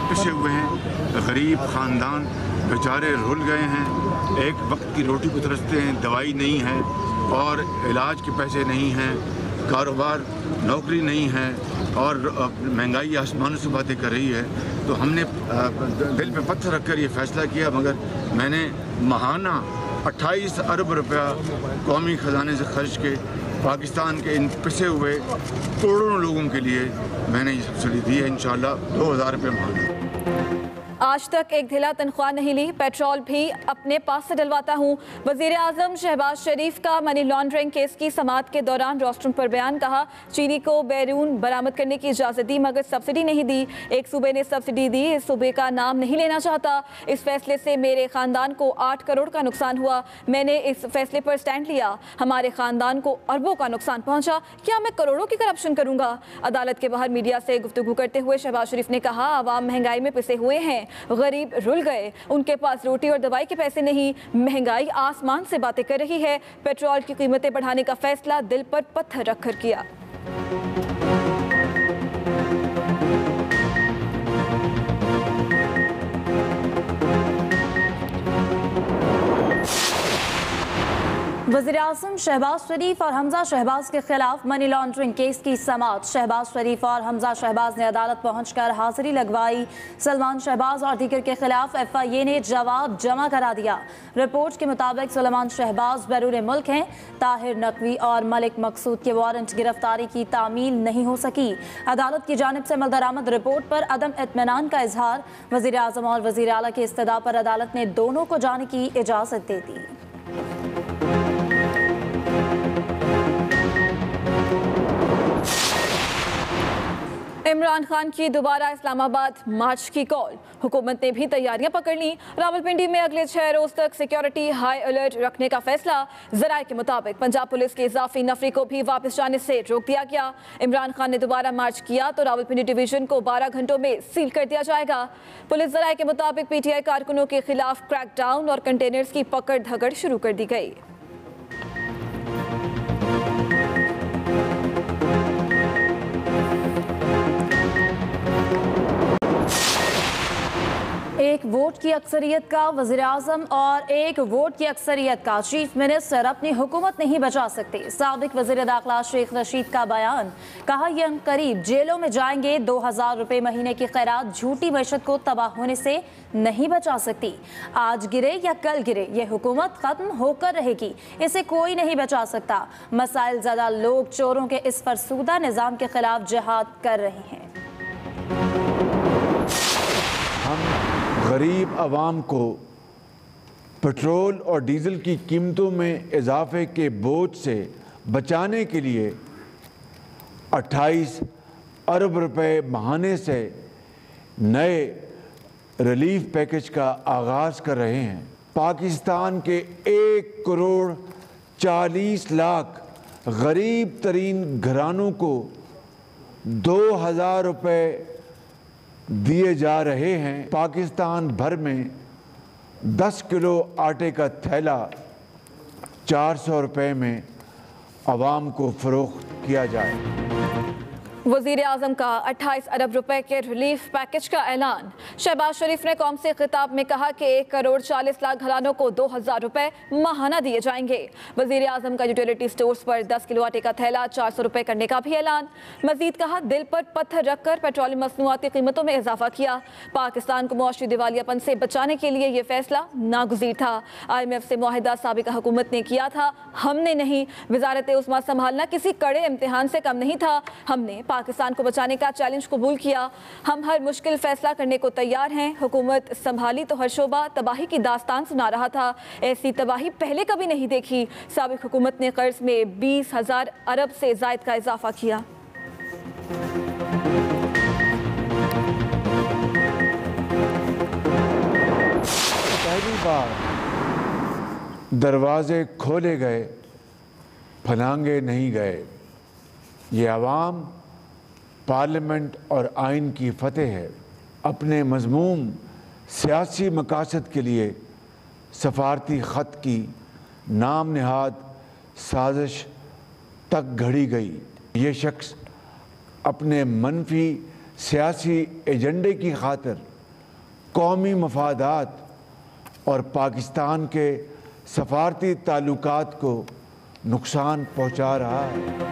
पिसे हुए हैं। गरीब ख़ानदान बेचारे रुल गए हैं, एक वक्त की रोटी को तरसते हैं, दवाई नहीं है और इलाज के पैसे नहीं हैं, कारोबार नौकरी नहीं है और महंगाई आसमानों से बातें कर रही है। तो हमने दिल पे पत्थर रखकर ये फ़ैसला किया, मगर मैंने महाना 28 अरब रुपया कौमी ख़जाने से खर्च के पाकिस्तान के इन पिसे हुए करोड़ों लोगों के लिए मैंने ये सब्सिडी दी है। इंशाअल्लाह 2000 रुपये महाना। आज तक एक ढिला तनख्वाह नहीं ली, पेट्रोल भी अपने पास से डलवाता हूँ। वज़ीर आज़म शहबाज शरीफ का मनी लॉन्ड्रिंग केस की समाअत के दौरान रोस्टरूम पर बयान। कहा, चीनी को बैरून बरामद करने की इजाज़त दी मगर सब्सिडी नहीं दी। एक सूबे ने सब्सिडी दी, इस सूबे का नाम नहीं लेना चाहता। इस फैसले से मेरे ख़ानदान को 8 करोड़ का नुकसान हुआ। मैंने इस फैसले पर स्टैंड लिया। हमारे ख़ानदान को अरबों का नुकसान पहुँचा, क्या मैं करोड़ों की करप्शन करूँगा? अदालत के बाहर मीडिया से गुफ्तगू करते हुए शहबाज शरीफ ने कहा, आवाम महंगाई में पिसे हुए हैं, गरीब रुल गए, उनके पास रोटी और दवाई के पैसे नहीं, महंगाई आसमान से बातें कर रही है। पेट्रोल की कीमतें बढ़ाने का फैसला दिल पर पत्थर रखकर किया। वज़ीर-ए-आज़म शहबाज शरीफ और हमजा शहबाज के खिलाफ मनी लॉन्ड्रिंग केस की समाअत। शहबाज शरीफ और हमजा शहबाज ने अदालत पहुंचकर हाजिरी लगवाई। सलमान शहबाज और दीगर के खिलाफ FIA ने जवाब जमा करा दिया। रिपोर्ट के मुताबिक सलमान शहबाज बैरून मुल्क हैं। ताहिर नकवी और मलिक मकसूद के वारंट गिरफ्तारी की तामील नहीं हो सकी। अदालत की जानिब से अमल-दरामद रिपोर्ट पर अदम इत्मीनान का इजहार। वज़ीर-ए-आज़म और वज़ीर आला की इस्तदा पर अदालत ने दोनों को जाने की इजाज़त दे दी। इमरान खान की दोबारा इस्लामाबाद मार्च की कॉल। हुकूमत ने भी तैयारियां पकड़ ली। रावलपिंडी में अगले 6 रोज तक सिक्योरिटी हाई अलर्ट रखने का फैसला। जराये के मुताबिक पंजाब पुलिस के इजाफी नफरी को भी वापस जाने से रोक दिया गया। इमरान खान ने दोबारा मार्च किया तो रावलपिंडी डिवीजन को 12 घंटों में सील कर दिया जाएगा। पुलिस जराये के मुताबिक PTI कारकुनों के खिलाफ क्रैकडाउन और कंटेनर्स की पकड़ धकड़ शुरू कर दी गई। एक वोट की अक्सरियत का वज़ीर-ए-आज़म और एक वोट की अक्सरियत का चीफ मिनिस्टर अपनी हुकूमत नहीं बचा सकते। साबिक वज़ीर दाखिला शेख रशीद का बयान। कहा, यह करीब जेलों में जाएंगे। 2000 रुपये महीने की खैरात झूठी मैशत को तबाह होने से नहीं बचा सकती। आज गिरे या कल गिरे, यह हुकूमत खत्म होकर रहेगी, इसे कोई नहीं बचा सकता। मसाइल ज़्यादा लोग चोरों के इस फरसूदा निज़ाम के खिलाफ जिहाद कर रहे हैं। गरीब आवाम को पेट्रोल और डीज़ल की कीमतों में इजाफे के बोझ से बचाने के लिए 28 अरब रुपए माहाने से नए रिलीफ पैकेज का आगाज़ कर रहे हैं। पाकिस्तान के 1 करोड़ 40 लाख गरीब तरीन घरानों को 2000 रुपए दिए जा रहे हैं। पाकिस्तान भर में 10 किलो आटे का थैला 400 रुपए में आवाम को फ़रोख्त किया जाए। वज़ीर आज़म का 28 अरब रुपए के रिलीफ पैकेज का ऐलान। शहबाज शरीफ ने कौम से खिताब में कहा कि 1 करोड़ 40 लाख घरानों को 2000 रुपए माहाना दिए जाएंगे। वज़ीर आज़म का यूटिलिटी स्टोर्स पर 10 किलो आटे का थैला 400 रुपए करने का भी ऐलान। मजीद कहा, दिल पर पत्थर रखकर पेट्रोलियम मसनूआत की कीमतों में इजाफा किया। पाकिस्तान को मुआशी दिवालियापन से बचाने के लिए ये फैसला नागुज़ीर था। IMF से मुआहिदा साबिक़ा हुकूमत ने किया था, हमने नहीं। वज़ारत उस्मा संभालना किसी कड़े इम्तिहान से कम नहीं था। हमने पाकिस्तान को बचाने का चैलेंज कबूल किया। हम हर मुश्किल फैसला करने को तैयार हैं। हुकूमत संभाली तो हर शोबा तबाही की दास्तान सुना रहा था। ऐसी तबाही पहले कभी नहीं देखी। साबिक़ हुकूमत ने कर्ज में 20,000 अरब से ज़ायद का इजाफा किया। पहली बार दरवाजे खोले गए, फलांगे नहीं गए। ये आवाम, पार्लियामेंट और आइन की फतेह है। अपने मज़मूम सियासी मकासद के लिए सफारती ख़त की नाम नहाद साजिश तक घड़ी गई। ये शख्स अपने मनफी सियासी एजेंडे की खातिर قومی مفادات اور پاکستان کے سفارتی تعلقات کو نقصان پہنچا رہا ہے۔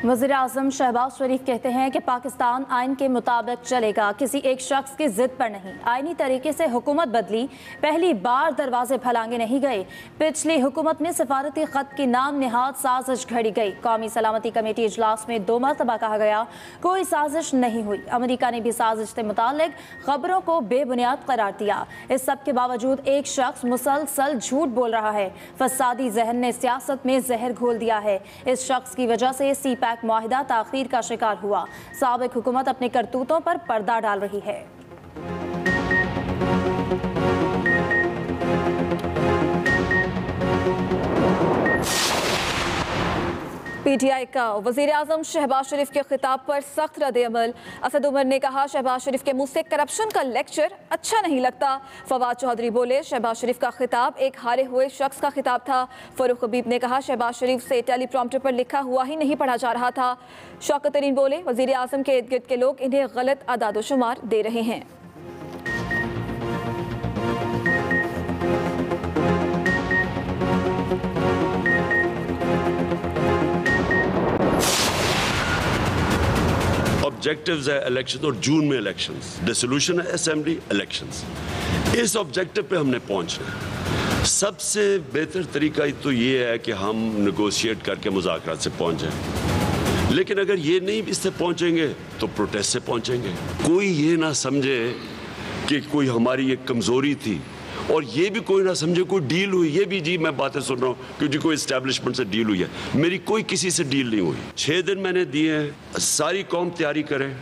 وزیر اعظم شہباز شریف کہتے ہیں کہ پاکستان آئین کے مطابق چلے گا، کسی ایک شخص کی ضد پر نہیں۔ آئینی طریقے سے حکومت بدلی، پہلی بار دروازے پھلانگے نہیں گئے۔ پچھلی حکومت میں سفارتی خط کی نام نہاد سازش گھڑی گئی۔ قومی سلامتی کمیٹی اجلاس میں 2 مرتبہ کہا گیا کوئی سازش نہیں ہوئی۔ امریکہ نے بھی سازش سے متعلق خبروں کو بے بنیاد قرار دیا۔ اس سب کے باوجود ایک شخص مسلسل جھوٹ بول رہا ہے۔ فسادی ذہن نے سیاست میں زہر گھول دیا ہے۔ اس شخص کی وجہ سے سی پیک معاہدہ تاخیر کا شکار ہوا۔ سابق حکومت اپنے کرتوتوں پر پردہ ڈال رہی ہے۔ پی ٹی آئی کا وزیر اعظم شہباز شریف کے خطاب پر سخت رد عمل۔ اسد عمر نے کہا شہباز شریف کے منہ سے کرپشن کا لیکچر اچھا نہیں لگتا۔ فواد چودھری بولے شہباز شریف کا خطاب ایک ہارے ہوئے شخص کا خطاب تھا۔ فاروق حبیب نے کہا شہباز شریف سے ٹیلی پرومپٹر پر لکھا ہوا ہی نہیں پڑھا جا رہا تھا۔ شوکت ترین بولے وزیر اعظم کے ارد گرد کے لوگ انہیں غلط اعداد و شمار دے رہے ہیں۔ آبجیکٹیوز ہے الیکشن اور جون میں الیکشنز، ڈیسولوشن ہے اسمبلی، الیکشنز۔ اس آبجیکٹیو پہ ہم نے پہنچنا ہے۔ سب سے بہتر طریقہ تو یہ ہے کہ ہم نیگوشیٹ کر کے مذاکرات سے پہنچ جائیں، لیکن اگر یہ نہیں اس سے پہنچیں گے تو پروٹیسٹ سے پہنچیں گے۔ کوئی یہ نہ سمجھے کہ کوئی ہماری ایک کمزوری تھی، اور یہ بھی کوئی نہ سمجھے کوئی ڈیل ہوئی۔ یہ بھی جی میں باتیں سن رہا ہوں کہ جی کوئی اسٹیبلشمنٹ سے ڈیل ہوئی ہے، میری کوئی کسی سے ڈیل نہیں ہوئی۔ 6 دن میں نے دیے ہیں، ساری قوم تیاری کرے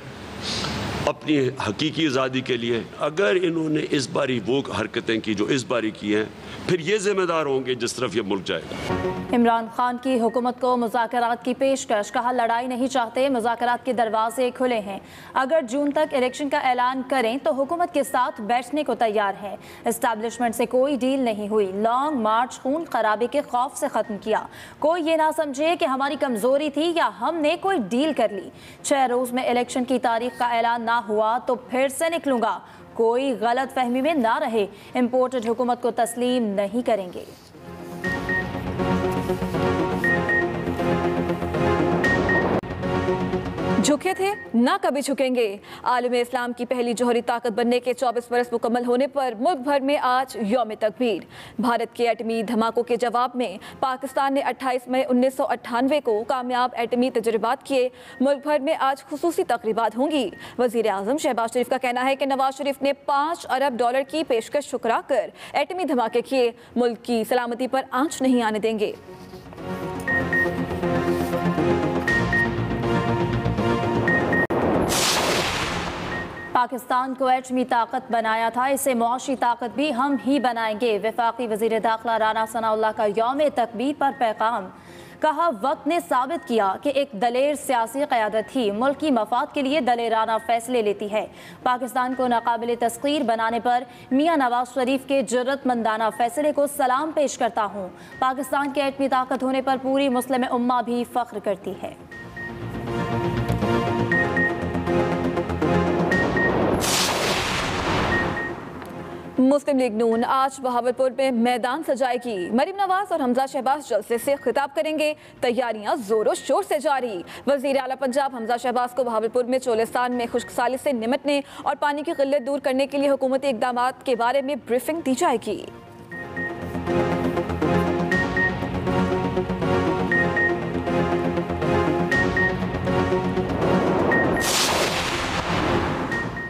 اپنی حقیقی آزادی کے لیے۔ اگر انہوں نے اس باری وہ حرکتیں کی جو اس باری کی ہیں، پھر یہ ذمہ دار ہوں گے جس طرف یہ ملک جائے گا۔ عمران خان کی حکومت کو مذاکرات کی پیشکش، کہا لڑائی نہیں چاہتے، مذاکرات کے دروازے کھلے ہیں۔ اگر جون تک الیکشن کا اعلان کریں تو حکومت کے ساتھ بیٹھنے کو تیار ہے۔ اسٹیبلشمنٹ سے کوئی ڈیل نہیں ہوئی۔ لانگ مارچ خون خرابے کے خوف سے ختم کیا۔ کوئی یہ نہ سمجھے کہ ہماری کمزوری تھی یا ہم نے کوئی ڈیل کر لی۔ 6 روز میں الیکشن کی تاریخ کا اعلان نہ ہوا تو پھر سے نکلوں گا۔ کوئی غلط فہمی میں نہ رہے، امپورٹڈ حکومت کو تسلیم نہیں کریں گے۔ جھکے تھے نہ کبھی جھکیں گے۔ عالم اسلام کی پہلی جوہری طاقت بننے کے 24 برس مکمل ہونے پر ملک بھر میں آج یوم تکبیر۔ بھارت کے ایٹمی دھماکوں کے جواب میں پاکستان نے 28 مئی 1998 کو کامیاب ایٹمی تجربات کیے۔ ملک بھر میں آج خصوصی تقریبات ہوں گی۔ وزیر اعظم شہباز شریف کا کہنا ہے کہ نواز شریف نے $5 ارب کی پیشکش ٹھکرا کر ایٹمی دھماکے کیے، ملک کی سلامتی پر آنچ نہیں آنے دیں گے۔ پاکستان کو ایٹمی طاقت بنایا تھا، اسے معاشی طاقت بھی ہم ہی بنائیں گے۔ وفاقی وزیر داخلہ رانا ثناء اللہ کا یوم تکبیر پر پیغام، کہا وقت نے ثابت کیا کہ ایک دلیر سیاسی قیادت ہی ملکی مفاد کے لیے دلیرانہ فیصلے لیتی ہے۔ پاکستان کو ناقابل تسخیر بنانے پر میاں نواز شریف کے جرأت مندانہ فیصلے کو سلام پیش کرتا ہوں۔ پاکستان کے ایٹمی طاقت ہونے پر پوری مسلم امہ بھی فخر کرتی ہے۔ مسلم لیگ نون آج بہاولپور میں میدان سجائے گی۔ مریم نواز اور حمزہ شہباز جلسے سے خطاب کریں گے۔ تیاریاں زور و شور سے جاری۔ وزیر اعلیٰ پنجاب حمزہ شہباز کو بہاولپور میں چولستان میں خشک سالی سے نمٹنے اور پانی کی قلت دور کرنے کے لیے حکومتی اقدامات کے بارے میں بریفنگ دی جائے گی۔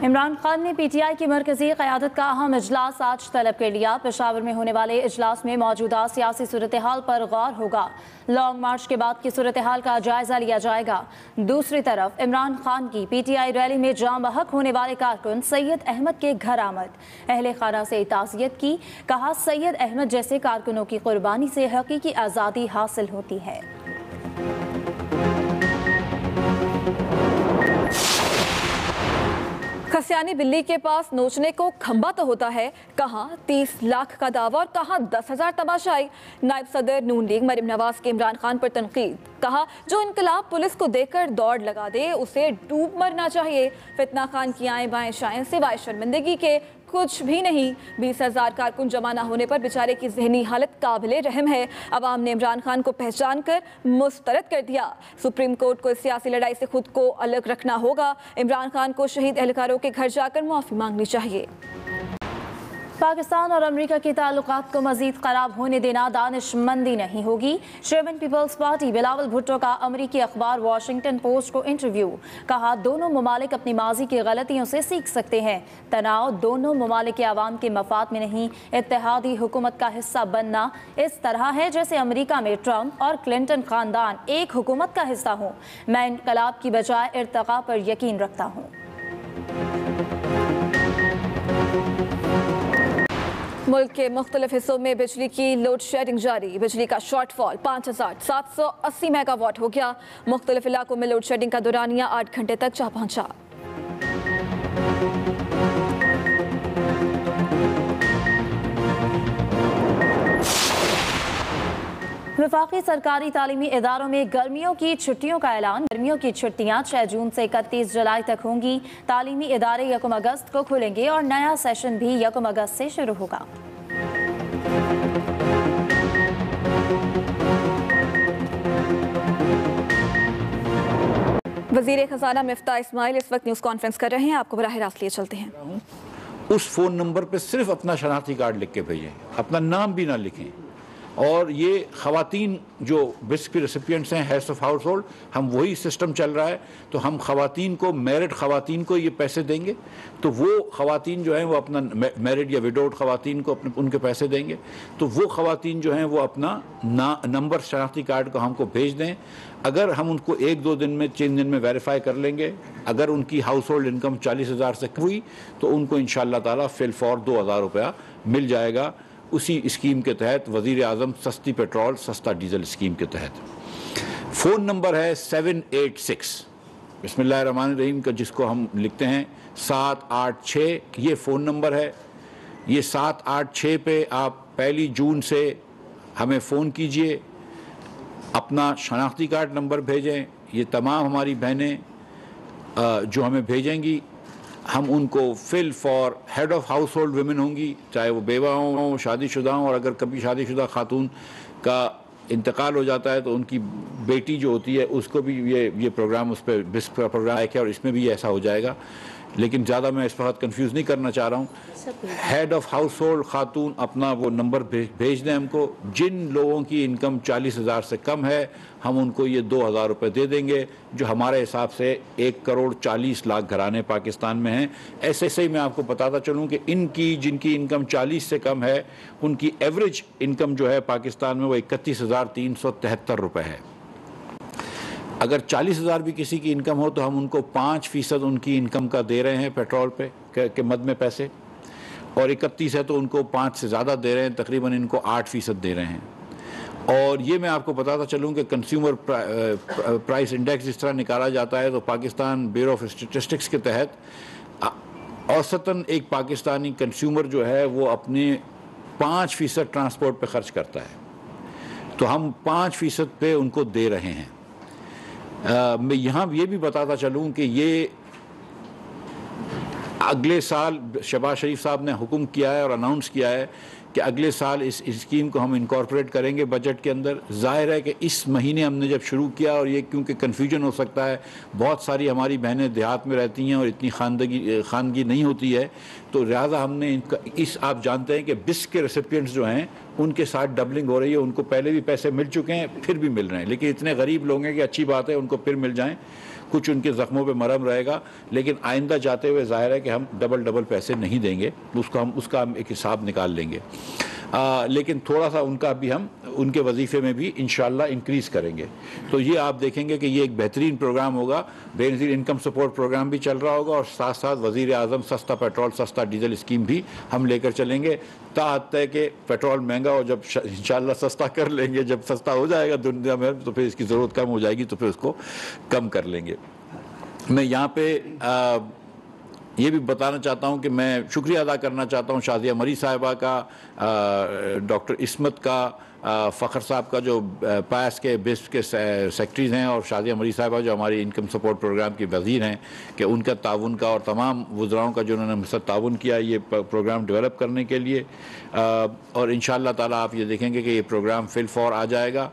عمران خان نے پی ٹی آئی کی مرکزی قیادت کا اہم اجلاس آج طلب کر لیا۔ پشاور میں ہونے والے اجلاس میں موجودہ سیاسی صورتحال پر غور ہوگا۔ لانگ مارچ کے بعد کی صورتحال کا جائزہ لیا جائے گا۔ دوسری طرف عمران خان کی پی ٹی آئی ریلی میں جاں بحق ہونے والے کارکن سید احمد کے گھر آمد، اہل خانہ سے تعزیت کی، کہا سید احمد جیسے کارکنوں کی قربانی سے حقیقی آزادی حاصل ہوتی ہے۔ کھسیانی بلی کے پاس نوچنے کو کھمبا تو ہوتا ہے، کہاں 30 لاکھ کا دعویٰ اور کہاں 10,000 تماشائی۔ نائب صدر نون لیگ مریم نواز کے عمران خان پر تنقید، کہا جو انقلاب پولیس کو دیکھ کر دوڑ لگا دے اسے ڈوب مرنا چاہیے۔ فتنہ خان کی آئیں بائیں شائیں سوائے شرمندگی کے कुछ भी नहीं। 20,000 कारकुन जमा न होने पर बेचारे की ज़हनी हालत काबिले रहम है। अवाम ने इमरान खान को पहचान कर मुस्तरद कर दिया। सुप्रीम कोर्ट को इस सियासी लड़ाई से खुद को अलग रखना होगा। इमरान खान को शहीद एहलकारों के घर जाकर माफ़ी मांगनी चाहिए। पाकिस्तान और अमेरिका के ताल्लुकात को मज़ीद ख़राब होने देना दानिशमंदी नहीं होगी। Chairman People's party Bilawal Bhutto का अमेरिकी अखबार वाशिंगटन पोस्ट को इंटरव्यू। कहा, दोनों ममालिक अपनी माजी की गलतियों से सीख सकते हैं। तनाव दोनों ममालिक के आवाम के मफाद में नहीं, इत्तेहादी हुकूमत का हिस्सा बनना इस तरह है जैसे अमेरिका में ट्रंप और क्लिंटन ख़ानदान एक हुकूमत का हिस्सा हों। मैं इनकलाब की बजाय इर्तिक़ा पर यकीन रखता हूँ। मुल्क के मुख्तलिफ हिस्सों में बिजली की लोड शेडिंग जारी। बिजली का शॉर्टफॉल 5,780 मेगावाट हो गया। मुख्तलिफ इलाकों में लोड शेडिंग का दौरानिया 8 घंटे तक जा पहुंचा। वफाकी सरकारी तालीमी इदारों में गर्मियों की छुट्टियों का ऐलान। गर्मियों की छुट्टियां 6 जून से 31 जुलाई तक होंगी। तालीमी इदारे 1 अगस्त को खुलेंगे और नया सेशन भी 1 अगस्त से शुरू होगा। वज़ीर खजाना मिफ्ता इस्माइल इस वक्त न्यूज़ कॉन्फ्रेंस कर रहे हैं। आपको बराह रास्त लिए चलते हैं। उस फ़ोन नंबर पे सिर्फ अपना शनाख्ती कार्ड लिख के भेजें, अपना नाम भी ना लिखें। और ये ख़वातीन जो बिस्क की रेसिपिएंट्स हैं, हेड्स ऑफ हाउस होल्ड, हम वही सिस्टम चल रहा है। तो हम ख़वातीन को, मैरिड ख़वातीन को ये पैसे देंगे, तो वो ख़वातीन जो हैं वो अपना, मैरिड या विडोड ख़वातीन को अपने उनके पैसे देंगे। तो वो ख़वातीन जो हैं वो अपना नंबर शनाख्ती कार्ड को हमको भेज दें। अगर हम उनको 1-2 दिन में, 3 दिन में वेरीफाई कर लेंगे, अगर उनकी हाउस होल्ड इनकम 40,000 से हुई तो उनको इंशाअल्लाह ताला फिल फॉर 2,000 रुपया मिल जाएगा। उसी स्कीम के तहत, वज़ीर आज़म सस्ती पेट्रोल सस्ता डीजल स्कीम के तहत। फ़ोन नंबर है 786 बिस्मिल्लाहिर्रहमानिर्रहीम का, जिसको हम लिखते हैं 786। ये फ़ोन नंबर है। ये 786 पे आप 1 जून से हमें फ़ोन कीजिए, अपना शनाख्ती कार्ड नंबर भेजें। ये तमाम हमारी बहनें जो हमें भेजेंगी, हम उनको fill for head of household women होंगी, चाहे वो बेवा हों, शादीशुदा हों। और अगर कभी शादीशुदा खातून का इंतकाल हो जाता है तो उनकी बेटी जो होती है उसको भी ये प्रोग्राम, उस पर बिस्क का प्रोग्राम है और इसमें भी ऐसा हो जाएगा। लेकिन ज़्यादा मैं इस वक्त कंफ्यूज नहीं करना चाह रहा हूँ। हेड ऑफ़ हाउस होल्ड खातून अपना वो नंबर भेज दें हमको। जिन लोगों की इनकम 40,000 से कम है, हम उनको ये 2,000 रुपये दे देंगे, जो हमारे हिसाब से 1,40,00,000 घराने पाकिस्तान में हैं। ऐसे ही मैं आपको बताता चलूँ कि जिनकी इनकम 40 से कम है, उनकी एवरेज इनकम जो है पाकिस्तान में वो 31,373 रुपये है। अगर 40,000 भी किसी की इनकम हो तो हम उनको 5% उनकी इनकम का दे रहे हैं पेट्रोल पे के मद में पैसे, और 31 है तो उनको 5 से ज़्यादा दे रहे हैं, तकरीबन इनको 8% दे रहे हैं। और ये मैं आपको बताता चलूँ कि कंज्यूमर प्राइस इंडेक्स जिस तरह निकाला जाता है, तो पाकिस्तान ब्यूरो ऑफ स्टैटिस्टिक्स के तहत औसतन एक पाकिस्तानी कंज्यूमर जो है वो अपने 5% ट्रांसपोर्ट पे खर्च करता है, तो हम 5% पे उनको दे रहे हैं। मैं यहाँ ये भी बताता चलूँ कि ये अगले साल शहबाज शरीफ साहब ने हुक्म किया है और अनाउंस किया है कि अगले साल इस स्कीम को हम इनकॉर्पोरेट करेंगे बजट के अंदर। ज़ाहिर है कि इस महीने हमने जब शुरू किया, और ये क्योंकि कन्फ्यूजन हो सकता है, बहुत सारी हमारी बहनें देहात में रहती हैं और इतनी खानगी नहीं होती है, तो लिहाजा हमने इनका आप जानते हैं कि बिस्क के रेसिपिएंट्स जो हैं उनके साथ डबलिंग हो रही है। उनको पहले भी पैसे मिल चुके हैं, फिर भी मिल रहे हैं। लेकिन इतने गरीब लोग हैं कि अच्छी बात है उनको फिर मिल जाएँ, कुछ उनके ज़ख्मों पे मरहम रहेगा। लेकिन आइंदा जाते हुए ज़ाहिर है कि हम डबल पैसे नहीं देंगे, उसका हम एक हिसाब निकाल लेंगे। लेकिन थोड़ा सा उनका भी हम उनके वजीफ़े में भी इंशाअल्लाह इंक्रीज़ करेंगे। तो ये आप देखेंगे कि ये एक बेहतरीन प्रोग्राम होगा। बेनज़ीर इनकम सपोर्ट प्रोग्राम भी चल रहा होगा, और साथ साथ वज़ीर आज़म सस्ता पेट्रोल सस्ता डीजल स्कीम भी हम लेकर चलेंगे। ताहत है कि पेट्रोल महंगा हो, जब इंशाअल्लाह सस्ता कर लेंगे, जब सस्ता हो जाएगा दुनिया में तो फिर इसकी ज़रूरत कम हो जाएगी, तो फिर उसको कम कर लेंगे। मैं यहाँ पे یہ بھی بتانا چاہتا ہوں کہ میں شکریہ ادا کرنا چاہتا ہوں شازیہ مری صاحبہ کا، ڈاکٹر عصمت کا، فخر صاحب کا جو پاس کے بسپ کے سیکٹریز ہیں، اور شازیہ مری صاحبہ جو ہماری انکم سپورٹ پروگرام کی وزیر ہیں، کہ ان کا تعاون کا، اور تمام وزراؤں کا جو انہوں نے مجھ سے تعاون کیا یہ پروگرام ڈیولپ کرنے کے لیے، اور انشاءاللہ تعالیٰ آپ یہ دیکھیں گے کہ یہ پروگرام فی الفور آ جائے گا۔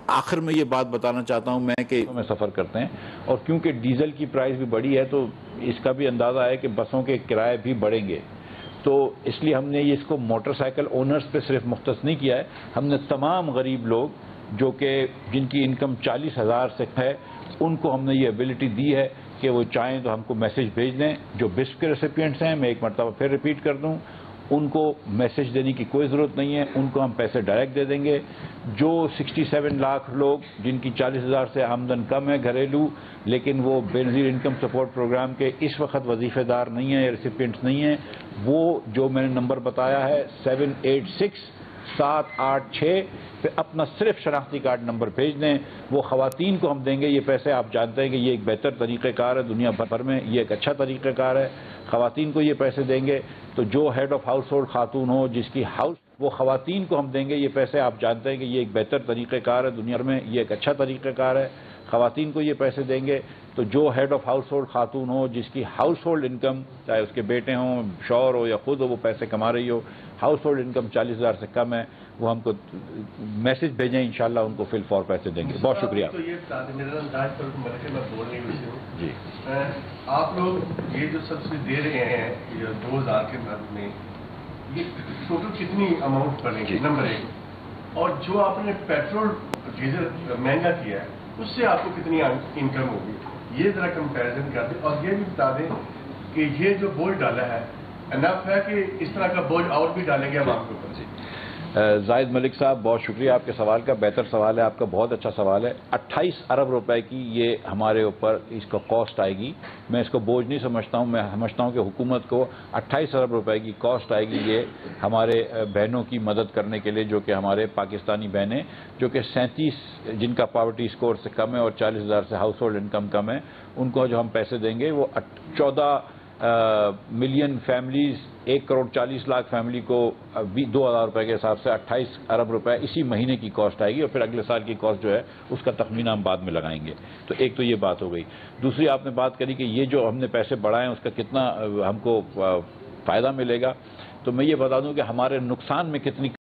آخر میں یہ بات بتانا چاہتا ہوں میں کہ میں سفر کرتے ہیں، اور کیونکہ ڈیزل کی پرائس بھی بڑھی ہے تو اس کا بھی اندازہ ہے کہ بسوں کے کرائے بھی بڑھیں گے، تو اس لیے ہم نے اس کو موٹر سائیکل اونرز پہ صرف مختص نہیں کیا ہے، ہم نے تمام غریب لوگ جو کہ جن کی انکم 40,000 سے ہے ان کو ہم نے یہ ایبلٹی دی ہے کہ وہ چاہیں تو ہم کو میسج بھیج دیں۔ جو بسپ کے ریسیپینٹس ہیں، میں ایک مرتبہ پھر ریپیٹ کر دوں، ان کو میسج دینے کی کوئی ضرورت نہیں ہے، ان کو ہم پیسے ڈائریکٹ دے دیں گے۔ جو 67 لاکھ لوگ جن کی 40,000 سے آمدن کم ہے گھریلو، لیکن وہ بے نظیر انکم سپورٹ پروگرام کے اس وقت وظیفے دار نہیں ہیں یا ریسیپینٹس نہیں ہیں، وہ جو میں نے نمبر بتایا ہے 786 پہ اپنا صرف شناختی کارڈ نمبر بھیج دیں، وہ خواتین کو ہم دیں گے یہ پیسے۔ آپ جانتے ہیں کہ یہ ایک بہتر طریقہ کار ہے، دنیا بھر میں یہ ایک اچھا طریقہ کار ہے، خواتین کو یہ پیسے دیں گے۔ تو جو ہیڈ آف ہاؤس ہولڈ خاتون ہو جس کی ہاؤس، وہ خواتین کو ہم دیں گے یہ پیسے۔ آپ جانتے ہیں کہ یہ ایک بہتر طریقہ کار ہے، دنیا میں یہ ایک اچھا طریقہ کار ہے، خواتین کو یہ پیسے دیں گے۔ تو جو ہیڈ آف ہاؤس ہولڈ خاتون ہو جس کی ہاؤس ہولڈ انکم، چاہے اس کے بیٹے ہوں، شوہر ہو یا خود ہو، وہ پیسے کما رہی ہو، ہاؤس ہولڈ انکم 40,000 سے کم ہے، وہ ہم کو میسج بھیجیں، انشاءاللہ ان کو فی الفور پیسے دیں گے۔ بہت شکریہ۔ جی آپ لوگ یہ جو سبسڈی دے رہے ہیں 2000 کے بعد میں، یہ ٹوٹل کتنی اماؤنٹ پڑے گی؟ نمبر 1، اور جو آپ نے پیٹرول ڈیزل مہنگا کیا ہے اس سے آپ کو کتنی انکم ہوگی، یہ ذرا کمپیریزن کر دیں، اور یہ بھی بتا دیں کہ یہ جو بوجھ ڈالا ہے انف ہے کہ اس طرح کا بوجھ اور بھی ڈالیں گے ہم آپ کے اوپر؟ زاہد ملک صاحب، بہت شکریہ آپ کے سوال کا، بہتر سوال ہے آپ کا، بہت اچھا سوال ہے۔ 28 ارب روپے کی یہ ہمارے اوپر اس کا کاسٹ آئے گی۔ میں اس کو بوجھ نہیں سمجھتا ہوں، میں سمجھتا ہوں کہ حکومت کو 28 ارب روپے کی کاسٹ آئے گی یہ ہمارے بہنوں کی مدد کرنے کے لیے، جو کہ ہمارے پاکستانی بہنیں جو کہ 37 جن کا پاورٹی اسکور سے کم ہے اور 40,000 سے ہاؤس ہولڈ انکم کم ہے، ان کو جو ہم پیسے دیں گے وہ 14 ملین فیملیز، 1,40,00,000 فیملی کو 2,000 روپے کے حساب سے 28 ارب روپے اسی مہینے کی کاسٹ آئے گی، اور پھر اگلے سال کی کاسٹ جو ہے اس کا تخمینہ ہم بعد میں لگائیں گے۔ تو ایک تو یہ بات ہو گئی۔ دوسری آپ نے بات کری کہ یہ جو ہم نے پیسے بڑھائے ہیں اس کا کتنا ہم کو فائدہ ملے گا، تو میں یہ بتا دوں کہ ہمارے نقصان میں کتنی